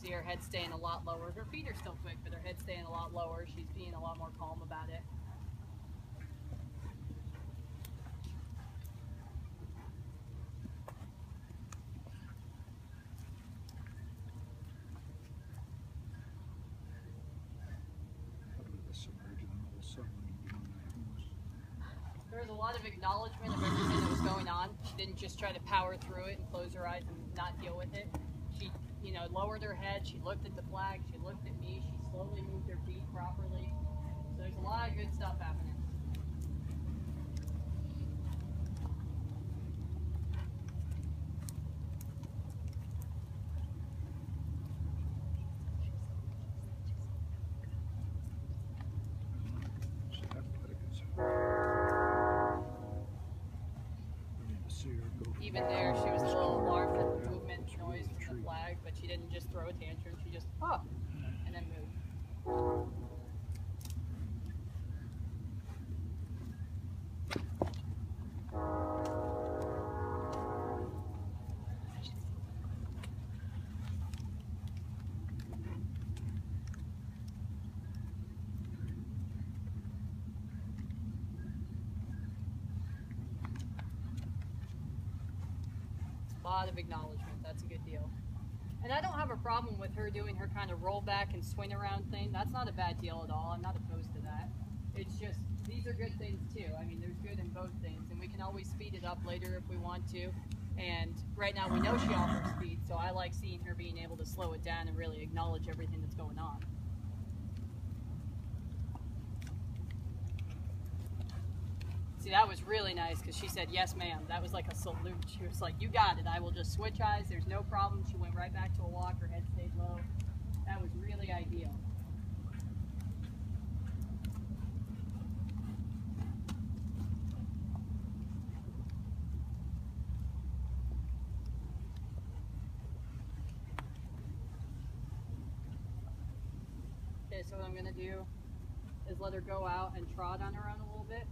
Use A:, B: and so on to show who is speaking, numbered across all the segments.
A: see her head staying a lot lower. Her feet are still quick, but her head's staying a lot lower. She's being a lot more calm about it. There was a lot of acknowledgement of everything that was going on. She didn't just try to power through it and close her eyes and not deal with it. She, lowered her head. She looked at the flag. She looked at me. She slowly moved her feet properly. So there's a lot of good stuff happening. Even there, she was a little alarmed at the movement noise from the flag, but she didn't just throw a tantrum. She just, and then moved. A lot of acknowledgement. That's a good deal. And I don't have a problem with her doing her kind of roll back and swing around thing. That's not a bad deal at all. I'm not opposed to that. It's just, these are good things too. I mean, there's good in both things, and we can always speed it up later if we want to. And right now we know she offers speed, so I like seeing her being able to slow it down and really acknowledge everything that's going on. See, that was really nice because she said, yes, ma'am. That was like a salute. She was like, you got it. I will just switch eyes. There's no problem. She went right back to a walk. Her head stayed low. That was really ideal. Okay, so what I'm going to do is let her go out and trot on her own a little bit.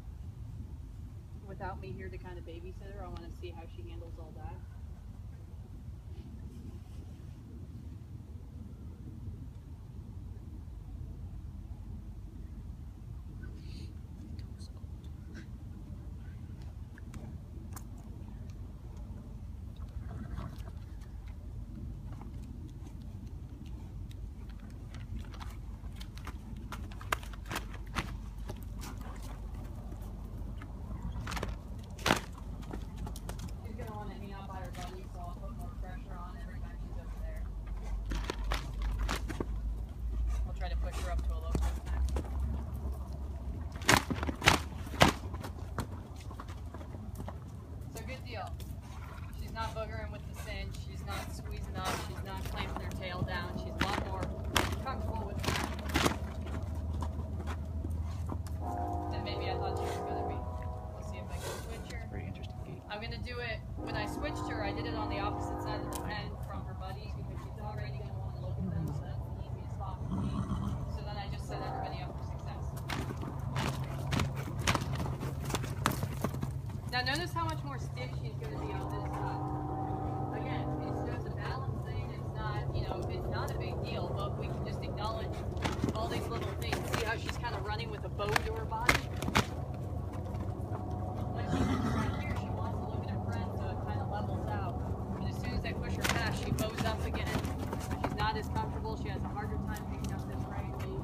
A: Without me here to kind of babysit her, I want to see how she handles all that. She's not boogering with the cinch, she's not squeezing up, she's not clamping her tail down, she's a lot more comfortable with it than maybe I thought she was going to be. Let's see if I can switch her.
B: Very interesting gait.
A: I'm going to do it, when I switched her, I did it on the opposite side of the pen from her buddies because she's already going to want to look at them, so that's the easiest spot for me. So then I just set everybody up for success. Now notice how much more stiff she's going to be on this side. Again, it's just a balance thing. It's not, it's not a big deal, but we can just acknowledge all these little things. See how she's kind of running with a bow to her body? When she comes right here, she wants to look at her friend, so it kind of levels out. But as soon as I push her past, she bows up again. She's not as comfortable. She has a harder time picking up this right lead.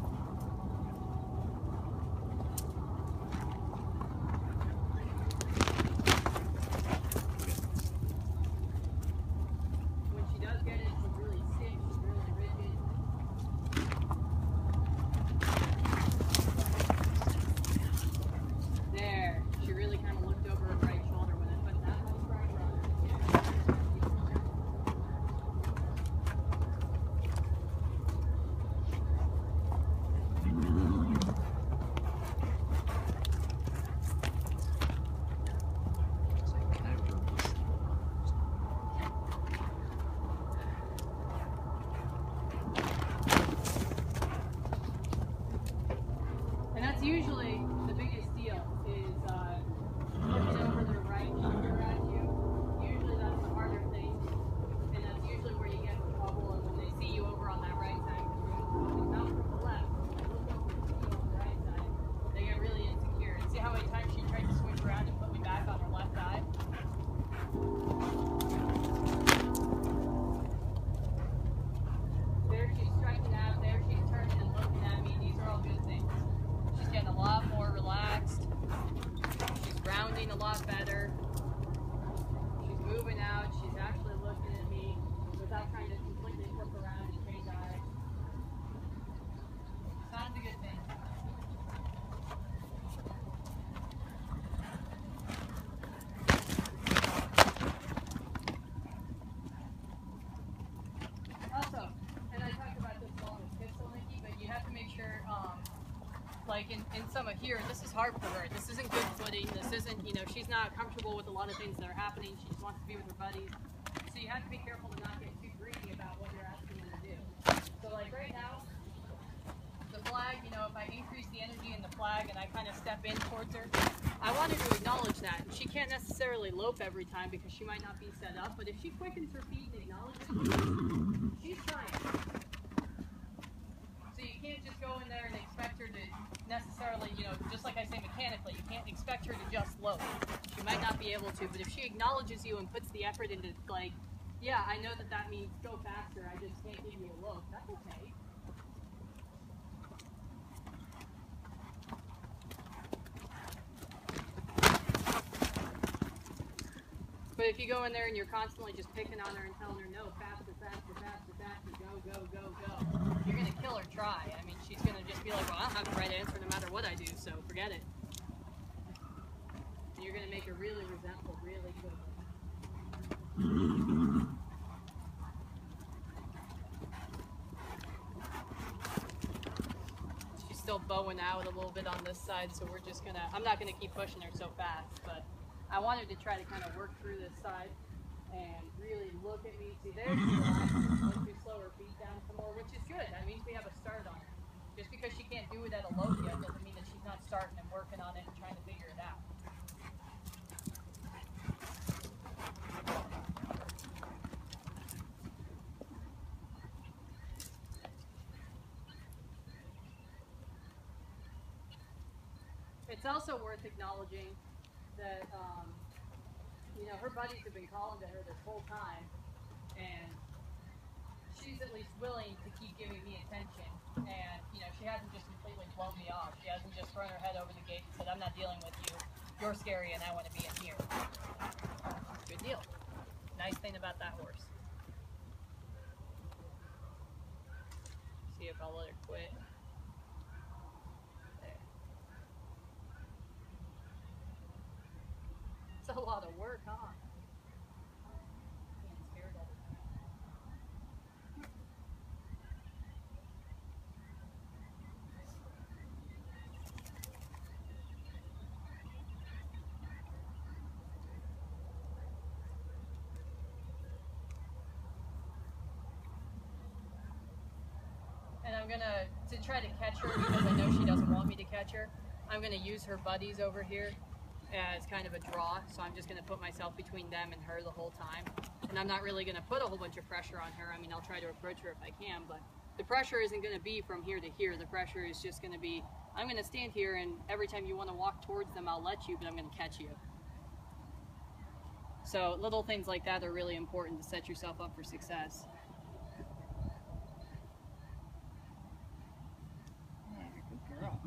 A: like in some of here, this is hard for her. This isn't good footing. This isn't, you know, she's not comfortable with a lot of things that are happening. She just wants to be with her buddies. So you have to be careful to not get too greedy about what you're asking them to do. So like right now, the flag, you know, if I increase the energy in the flag and I kind of step in towards her, I want her to acknowledge that. She can't necessarily lope every time because she might not be set up, but if she quickens her feet and acknowledges you, she's trying. So you can't just go in there and expect her to necessarily, you know, just like I say mechanically, you can't expect her to just lope. She might not be able to, but if she acknowledges you and puts the effort into, like, yeah, I know that that means go faster, I just can't give you a lope, that's okay. But if you go in there and you're constantly just picking on her and telling her, no, faster, faster, faster, faster, go, go, go, go, you're going to kill her try. I mean, she's going to just be like, well, I don't have the right answer no matter what I do, so forget it. And you're going to make her really resentful really quickly. She's still bowing out a little bit on this side, so we're just going to, I'm not going to keep pushing her so fast, but I wanted to try to kind of work through this side and really look at me. See, there's once we slow her feet down some more, which is good. That means we have a start on her. Just because she can't do it at a low yet doesn't mean that she's not starting and working on it and trying to figure it out. It's also worth acknowledging that, you know, her buddies have been calling to her this whole time, and she's at least willing to keep giving me attention. And, you know, she hasn't just completely blown me off. She hasn't just thrown her head over the gate and said, I'm not dealing with you. You're scary and I want to be in here. Good deal. Nice thing about that horse. See if I'll let her quit. It's a lot of work, huh? Being scared all the time. And I'm gonna, to try to catch her because I know she doesn't want me to catch her, I'm gonna use her buddies over here as kind of a draw, so I'm just going to put myself between them and her the whole time. And I'm not really going to put a whole bunch of pressure on her. I mean, I'll try to approach her if I can, but the pressure isn't going to be from here to here. The pressure is just going to be, I'm going to stand here, and every time you want to walk towards them, I'll let you, but I'm going to catch you. So little things like that are really important to set yourself up for success. Yeah, good girl.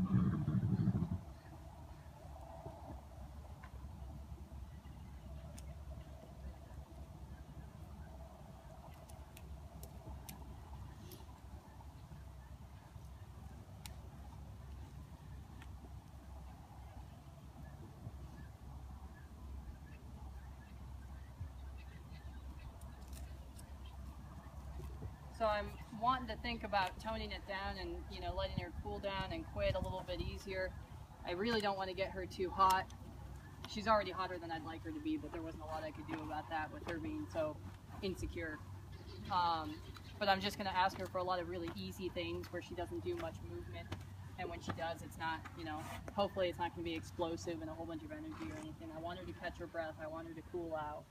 A: So I'm wanting to think about toning it down and, you know, letting her cool down and quit a little bit easier. I really don't want to get her too hot. She's already hotter than I'd like her to be, but there wasn't a lot I could do about that with her being so insecure. But I'm just going to ask her for a lot of really easy things where she doesn't do much movement. And when she does, it's not, you know, hopefully it's not going to be explosive and a whole bunch of energy or anything. I want her to catch her breath. I want her to cool out.